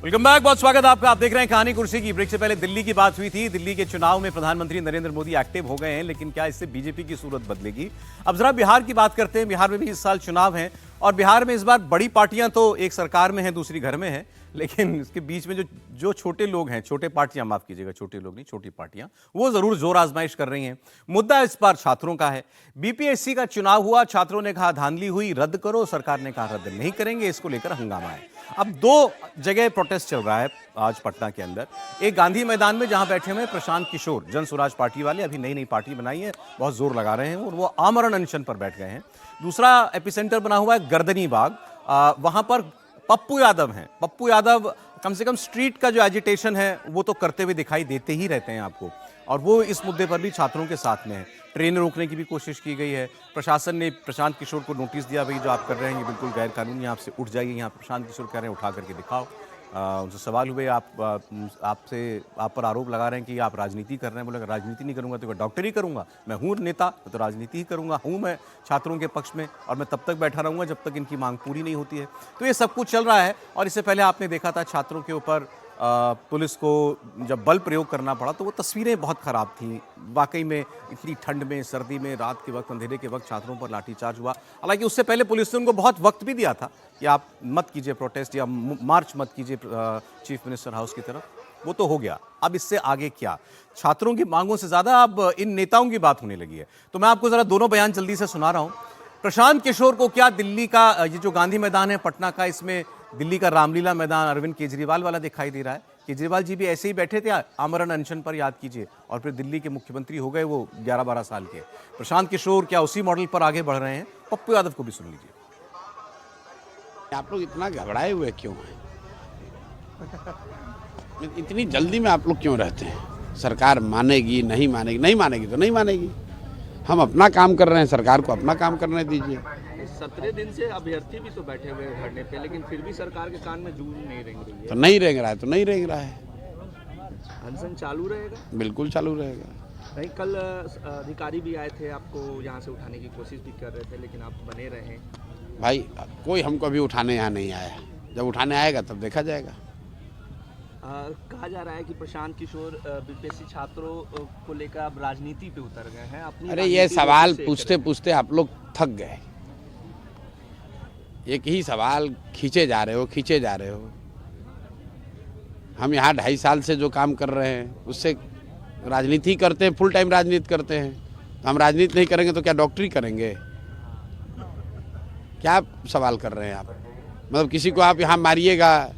Welcome back, बहुत स्वागत है आपका। आप देख रहे हैं कहानी कुर्सी की। ब्रेक से पहले दिल्ली की बात हुई थी। दिल्ली के चुनाव में प्रधानमंत्री नरेंद्र मोदी एक्टिव हो गए हैं, लेकिन क्या इससे बीजेपी की सूरत बदलेगी? अब जरा बिहार की बात करते हैं। बिहार में भी इस साल चुनाव हैं और बिहार में इस बार बड़ी पार्टियां तो एक सरकार में हैं, दूसरी घर में हैं, लेकिन इसके बीच में जो छोटे लोग हैं, छोटे पार्टियां, माफ कीजिएगा, छोटे लोग नहीं, छोटी पार्टियां, वो जरूर जोर आजमाइश कर रही हैं। मुद्दा इस बार छात्रों का है। बीपीएससी का चुनाव हुआ, छात्रों ने कहा धांधली हुई, रद्द करो। सरकार ने कहा रद्द नहीं करेंगे। इसको लेकर हंगामा है। अब दो जगह प्रोटेस्ट चल रहा है आज पटना के अंदर। एक गांधी मैदान में, जहां बैठे हुए प्रशांत किशोर, जन स्वराज पार्टी वाले, अभी नई नई पार्टी बनाई है, बहुत जोर लगा रहे हैं और वो आमरण अनशन पर बैठ गए हैं। दूसरा एपिसेंटर बना हुआ है गर्दनी बाग, वहां पर पप्पू यादव हैं। पप्पू यादव कम से कम स्ट्रीट का जो एजिटेशन है वो तो करते हुए दिखाई देते ही रहते हैं आपको, और वो इस मुद्दे पर भी छात्रों के साथ में है। ट्रेन रोकने की भी कोशिश की गई है। प्रशासन ने प्रशांत किशोर को नोटिस दिया, भाई जो आप कर रहे हैं ये बिल्कुल गैर कानूनी, यहाँ से उठ जाइए। यहाँ प्रशांत किशोर कह रहे हैं उठा करके दिखाओ। उनसे सवाल हुए, आप पर आरोप लगा रहे हैं कि आप राजनीति कर रहे हैं। बोले राजनीति नहीं करूंगा तो डॉक्टरी करूंगा, मैं हूँ नेता तो राजनीति ही करूंगा, हूँ मैं छात्रों के पक्ष में और मैं तब तक बैठा रहूंगा जब तक इनकी मांग पूरी नहीं होती है। तो ये सब कुछ चल रहा है। और इससे पहले आपने देखा था छात्रों के ऊपर पुलिस को जब बल प्रयोग करना पड़ा तो वो तस्वीरें बहुत ख़राब थीं। वाकई में इतनी ठंड में, सर्दी में, रात के वक्त, अंधेरे के वक्त छात्रों पर लाठीचार्ज हुआ। हालांकि उससे पहले पुलिस ने उनको बहुत वक्त भी दिया था कि आप मत कीजिए प्रोटेस्ट या मार्च मत कीजिए चीफ मिनिस्टर हाउस की तरफ। वो तो हो गया। अब इससे आगे क्या? छात्रों की मांगों से ज़्यादा अब इन नेताओं की बात होने लगी है। तो मैं आपको ज़रा दोनों बयान जल्दी से सुना रहा हूँ। प्रशांत किशोर को क्या दिल्ली का ये जो गांधी मैदान है पटना का, इसमें दिल्ली का रामलीला मैदान अरविंद केजरीवाल वाला दिखाई दे रहा है? केजरीवाल जी भी ऐसे ही बैठे थे आमरण अनशन पर, याद कीजिए, और फिर दिल्ली के मुख्यमंत्री हो गए वो 11-12 साल के। प्रशांत किशोर क्या उसी मॉडल पर आगे बढ़ रहे हैं? पप्पू यादव को भी सुन लीजिए। आप लोग इतना घबराए हुए क्यों हैं? इतनी जल्दी में आप लोग क्यों रहते हैं? सरकार मानेगी, नहीं मानेगी? नहीं मानेगी तो नहीं मानेगी। हम अपना काम कर रहे हैं, सरकार को अपना काम करने दीजिए। 17 दिन से अभ्यर्थी भी तो बैठे हुए हैं धरने पे, लेकिन फिर भी सरकार के कान में जूं नहीं रेंग रही है। तो नहीं रेंग रहा है तो नहीं रेंग रहा है। अनशन चालू रहेगा? बिल्कुल चालू रहेगा। नहीं, कल अधिकारी भी आए थे, आपको यहाँ से उठाने की कोशिश भी कर रहे थे, लेकिन आप बने रहे। भाई कोई हमको अभी उठाने यहाँ नहीं आया। जब उठाने आएगा तब देखा जाएगा। कहा जा रहा है कि प्रशांत किशोर बीपीएससी छात्रों को लेकर अब राजनीति पे उतर गए हैं। अपनी अरे ये सवाल पूछते पूछते आप लोग थक गए। एक ही सवाल खींचे जा रहे हो। हम यहाँ 2.5 साल से जो काम कर रहे हैं उससे राजनीति करते हैं, फुल टाइम राजनीति करते हैं। तो हम राजनीति नहीं करेंगे तो क्या डॉक्टरी करेंगे? क्या सवाल कर रहे हैं आप? मतलब किसी को आप यहाँ मारिएगा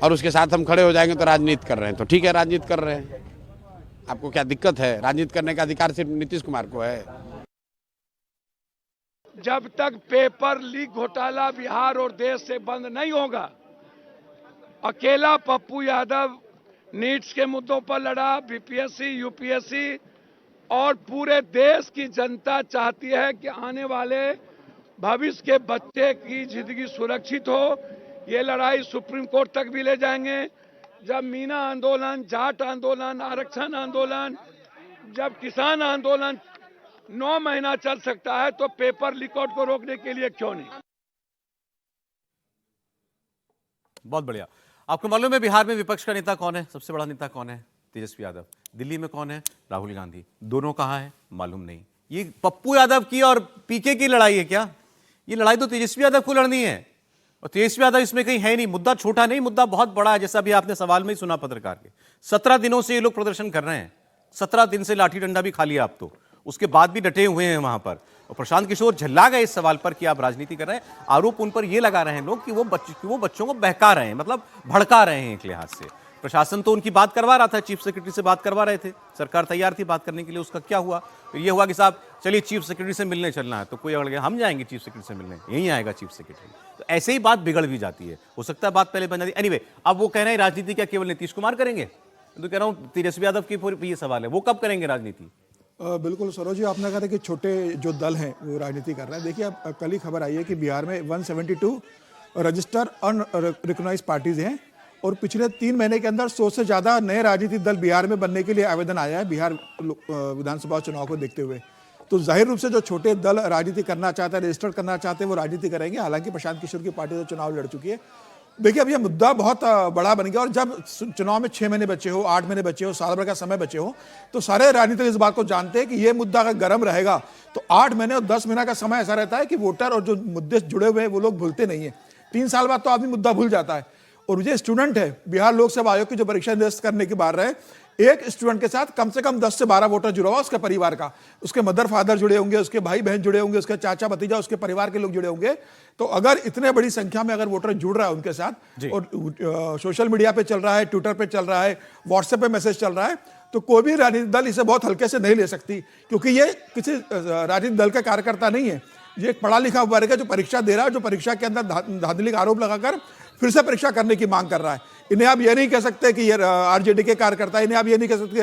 और उसके साथ हम खड़े हो जाएंगे तो राजनीति कर रहे हैं। तो ठीक है, राजनीति कर रहे हैं। आपको क्या दिक्कत है? राजनीति करने का अधिकार सिर्फ नीतीश कुमार को है। जब तक पेपर लीक घोटाला बिहार और देश से बंद नहीं होगा, अकेला पप्पू यादव नीट्स के मुद्दों पर लड़ा, बीपीएससी, यूपीएससी, और पूरे देश की जनता चाहती है कि आने वाले भविष्य के बच्चे की जिंदगी सुरक्षित हो। ये लड़ाई सुप्रीम कोर्ट तक भी ले जाएंगे। जब मीना आंदोलन, जाट आंदोलन, आरक्षण आंदोलन, जब किसान आंदोलन 9 महीना चल सकता है, तो पेपर लीकआउट को रोकने के लिए क्यों नहीं? बहुत बढ़िया। आपको मालूम है बिहार में विपक्ष का नेता कौन है? सबसे बड़ा नेता कौन है? तेजस्वी यादव। दिल्ली में कौन है? राहुल गांधी। दोनों कहां है? मालूम नहीं। ये पप्पू यादव की और पीके की लड़ाई है क्या? ये लड़ाई तो तेजस्वी यादव को लड़नी है, और तेजस्वी यादव इसमें कहीं है नहीं। मुद्दा छोटा नहीं, मुद्दा बहुत बड़ा है। जैसा भी आपने सवाल में ही सुना पत्रकार के, 17 दिनों से ये लोग प्रदर्शन कर रहे हैं। 17 दिन से लाठी डंडा भी खा लिया आप तो, उसके बाद भी डटे हुए हैं वहां पर। और प्रशांत किशोर झल्ला गए इस सवाल पर कि आप राजनीति कर रहे हैं। आरोप उन पर यह लगा रहे हैं लोग कि वो बच्चों को बहका रहे हैं, मतलब भड़का रहे हैं एक लिहाज से। प्रशासन तो उनकी बात करवा रहा था, चीफ सेक्रेटरी से बात करवा रहे थे, सरकार तैयार थी बात करने के लिए। उसका क्या हुआ? तो ये हुआ कि साहब चलिए चीफ सेक्रेटरी से मिलने चलना है, तो कोई अड़ गया, हम जाएंगे चीफ सेक्रेटरी से मिलने, यहीं आएगा चीफ सेक्रेटरी। तो ऐसे ही बात बिगड़ भी जाती है। हो सकता है बात पहले बन जाती। एनीवे, अब वो कह रहे हैं राजनीति क्या केवल नीतीश कुमार करेंगे? तो कह रहा हूँ तेजस्वी यादव की ये सवाल है, वो कब करेंगे राजनीति? बिल्कुल सरोज जी, आपने कहा था कि छोटे जो दल हैं वो राजनीति कर रहे हैं। देखिए, अब कल ही खबर आई है कि बिहार में 172 रजिस्टर अनरिकॉग्नाइज्ड पार्टीज हैं, और पिछले 3 महीने के अंदर 100 से ज़्यादा नए राजनीतिक दल बिहार में बनने के लिए आवेदन आया है बिहार विधानसभा चुनाव को देखते हुए। तो जाहिर रूप से जो छोटे दल राजनीति करना चाहते हैं, रजिस्टर करना चाहते हैं, वो राजनीति करेंगे। हालांकि प्रशांत किशोर की पार्टी तो चुनाव लड़ चुकी है। देखिए अब ये मुद्दा बहुत बड़ा बन गया, और जब चुनाव में 6 महीने बचे हो, 8 महीने बचे हो, साल भर का समय बचे हो, तो सारे राजनीतिक इस बात को जानते हैं कि ये मुद्दा अगर गर्म रहेगा तो 8 महीने और 10 महीने का समय ऐसा रहता है कि वोटर और जो मुद्दे जुड़े हुए हैं वो लोग भूलते नहीं है। 3 साल बाद तो आदमी मुद्दा भूल जाता है। और ये स्टूडेंट है, बिहार लोक सेवा आयोग की जो परीक्षा निरस्त करने की बात रहे, एक स्टूडेंट के साथ कम से कम 10 से 12 वोटर जुड़ा हुआ उसके परिवार का, उसके मदर फादर जुड़े होंगे, उसके भाई बहन जुड़े होंगे, उसके चाचा भतीजा, उसके परिवार के लोग जुड़े होंगे। तो अगर इतने बड़ी संख्या में अगर वोटर जुड़ रहा है उनके साथ, और सोशल मीडिया पे चल रहा है, ट्विटर पे चल रहा है, व्हाट्सएप पे मैसेज चल रहा है, तो कोई भी राजनीतिक दल इसे बहुत हल्के से नहीं ले सकती, क्योंकि ये किसी राजनीतिक दल का कार्यकर्ता नहीं है। ये एक पढ़ा लिखा वर्ग है जो परीक्षा दे रहा है, जो परीक्षा के अंदर धांधली का आरोप लगाकर फिर से परीक्षा करने की मांग कर रहा है। इन्हें आप ये नहीं कह सकते कि ये आरजेडी के कार्यकर्ता है, इन्हें आप ये नहीं कह सकते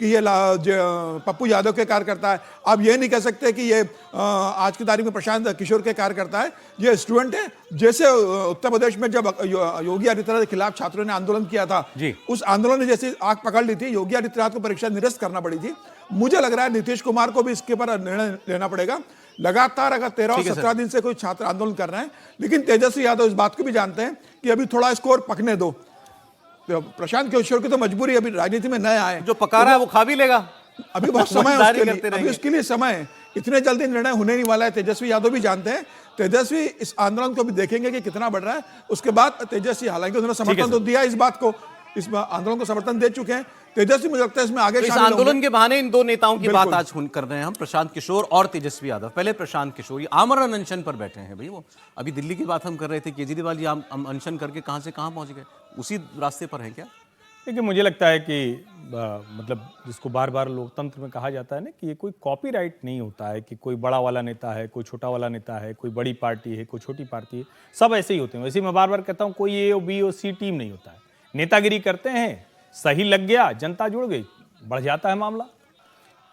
कि ये पप्पू यादव के कार्यकर्ता है, आप ये नहीं कह सकते कि ये आज की तारीख में प्रशांत किशोर के कार्यकर्ता है। ये स्टूडेंट है। जैसे उत्तर प्रदेश में जब योगी आदित्यनाथ के खिलाफ छात्रों ने आंदोलन किया था, उस आंदोलन ने जैसे आग पकड़ ली थी, योगी आदित्यनाथ को परीक्षा निरस्त करना पड़ी थी। मुझे लग रहा है नीतीश कुमार को भी इसके ऊपर निर्णय लेना पड़ेगा। लगातार अगर 13 और 17 दिन से कोई छात्र आंदोलन कर रहे हैं, लेकिन तेजस्वी यादव इस बात को भी जानते हैं कि अभी थोड़ा स्कोर पकने दो। तो प्रशांत किशोर की तो मजबूरी, अभी राजनीति में नए आए, जो पका रहा है वो खा भी लेगा। अभी बहुत समय है उसके लिए, अभी उसके लिए समय है। इतने जल्दी निर्णय होने नहीं वाला है। तेजस्वी यादव भी जानते हैं। तेजस्वी इस आंदोलन को भी देखेंगे कि कितना बढ़ रहा है। उसके बाद तेजस्वी, हालांकि उन्होंने समर्थन तो दिया इस बात को, इस आंदोलन को समर्थन दे चुके हैं। तेजस्वी मुझे लगता है इसमें आगे इस आंदोलन के बहाने इन दो नेताओं की बात आज कर रहे हैं हम, प्रशांत किशोर और तेजस्वी यादव। पहले प्रशांत किशोर, ये आमरण अनशन पर बैठे हैं भाई। वो अभी दिल्ली की बात हम कर रहे थे, केजरीवाल जी अनशन करके कहां से कहां पहुंच गए, उसी रास्ते पर हैं क्या? देखिए, मुझे लगता है कि मतलब जिसको बार बार लोकतंत्र में कहा जाता है ना कि ये कोई कॉपीराइट नहीं होता है कि कोई बड़ा वाला नेता है, कोई छोटा वाला नेता है, कोई बड़ी पार्टी है, कोई छोटी पार्टी है, सब ऐसे ही होते हैं। वैसे मैं बार बार कहता हूँ, कोई ए और बी और सी टीम नहीं होता है। नेतागिरी करते हैं, सही लग गया, जनता जुड़ गई, बढ़ जाता है मामला।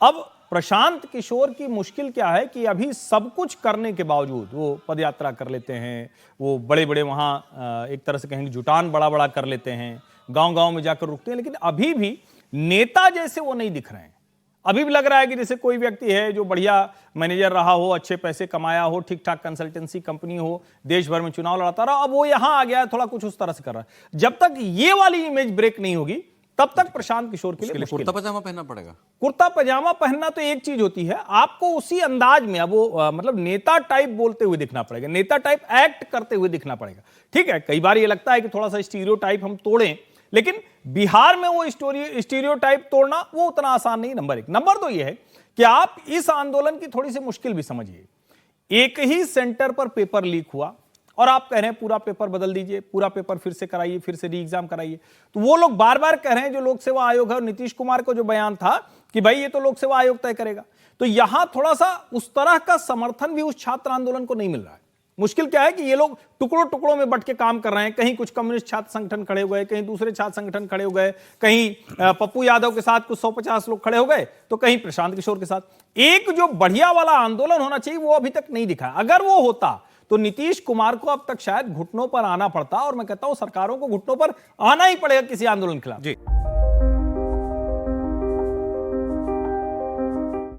अब प्रशांत किशोर की मुश्किल क्या है कि अभी सब कुछ करने के बावजूद वो पदयात्रा कर लेते हैं, वो बड़े बड़े वहाँ एक तरह से कहेंगे जुटान बड़ा बड़ा कर लेते हैं, गांव-गांव में जाकर रुकते हैं, लेकिन अभी भी नेता जैसे वो नहीं दिख रहे हैं। अभी भी लग रहा है कि जैसे कोई व्यक्ति है जो बढ़िया मैनेजर रहा हो, अच्छे पैसे कमाया हो, ठीक ठाक कंसल्टेंसी कंपनी हो, देश भर में चुनाव लड़ाता रहा, अब वो यहां आ गया है, थोड़ा कुछ उस तरह से कर रहा है। जब तक ये वाली इमेज ब्रेक नहीं होगी तब तक प्रशांत किशोर के लिए कुर्ता पजामा पहनना पड़ेगा। कुर्ता पजामा पहनना तो एक चीज होती है, आपको उसी अंदाज में अब वो मतलब नेता टाइप बोलते हुए दिखना पड़ेगा, नेता टाइप एक्ट करते हुए दिखना पड़ेगा। ठीक है, कई बार ये लगता है कि थोड़ा सा स्टीरियोटाइप हम तोड़ें, लेकिन बिहार में वो स्टीरियोटाइप तोड़ना वो उतना आसान नहीं। नंबर 1। नंबर 2 ये है कि आप इस आंदोलन की थोड़ी सी मुश्किल भी समझिए। एक ही सेंटर पर पेपर लीक हुआ और आप कह रहे हैं पूरा पेपर बदल दीजिए, पूरा पेपर फिर से कराइए, फिर से री एग्जाम कराइए। तो वो लोग बार बार कह रहे हैं, जो लोक सेवा आयोग है, और नीतीश कुमार को जो बयान था कि भाई ये तो लोक सेवा आयोग तय करेगा। तो यहां थोड़ा सा उस तरह का समर्थन भी उस छात्र आंदोलन को नहीं मिल रहा है। मुश्किल क्या है कि ये लोग टुकड़ों टुकड़ों में बट के काम कर रहे हैं। कहीं कुछ कम्युनिस्ट छात्र संगठन खड़े हो गए, कहीं दूसरे छात्र संगठन खड़े हो गए, कहीं पप्पू यादव के साथ कुछ 150 लोग खड़े हो गए, तो कहीं प्रशांत किशोर के साथ। एक जो बढ़िया वाला आंदोलन होना चाहिए वो अभी तक नहीं दिखा। अगर वो होता तो नीतीश कुमार को अब तक शायद घुटनों पर आना पड़ता, और मैं कहता हूं सरकारों को घुटनों पर आना ही पड़ेगा किसी आंदोलन के खिलाफ।